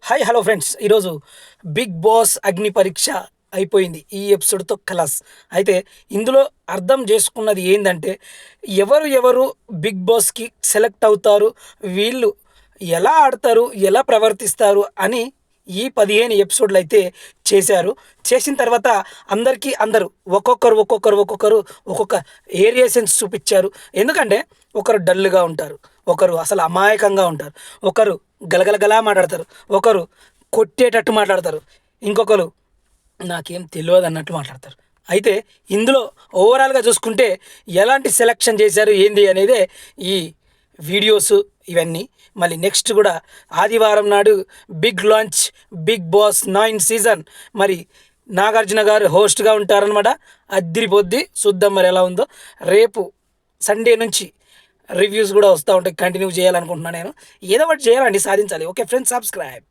Hi hello friends, ఈరోజు big boss అగ్ని పరీక్ష అయిపోయింది ఈ ఎపిసోడ్తో కలాస్. అయితే ఇందులో అర్థం చేసుకున్నది ఏంటంటే, ఎవరు ఎవరు బిగ్ బాస్కి సెలెక్ట్ అవుతారు, వీళ్ళు ఎలా ఆడతారు, ఎలా ప్రవర్తిస్తారు అని ఈ 15 ఎపిసోడ్లు అయితే చేశారు. చేసిన తర్వాత అందరూ ఒక్కొక్క ఏరియేషన్స్ చూపించారు. ఎందుకంటే ఒకరు డల్గా ఉంటారు, ఒకరు అసలు అమాయకంగా ఉంటారు, ఒకరు గలగలగలా మాట్లాడతారు, ఒకరు కొట్టేటట్టు మాట్లాడతారు, ఇంకొకరు నాకేం తెలియదు అన్నట్టు మాట్లాడతారు. అయితే ఇందులో ఓవరాల్గా చూసుకుంటే ఎలాంటి సెలక్షన్ చేశారు ఏంది అనేదే ఈ వీడియోస్ ఇవన్నీ. మళ్ళీ నెక్స్ట్ కూడా ఆదివారం నాడు big launch, big boss 9 season. మరి నాగార్జున గారు హోస్ట్గా ఉంటారనమాట. అద్దిరిపోద్ది, చూద్దాం మరి ఎలా ఉందో. రేపు సండే నుంచి రివ్యూస్ కూడా వస్తూ ఉంటాయి. కంటిన్యూ చేయాలనుకుంటున్నాను నేను. ఏదో ఒకటి చేయాలండి, సాధించాలి. Okay friends, subscribe.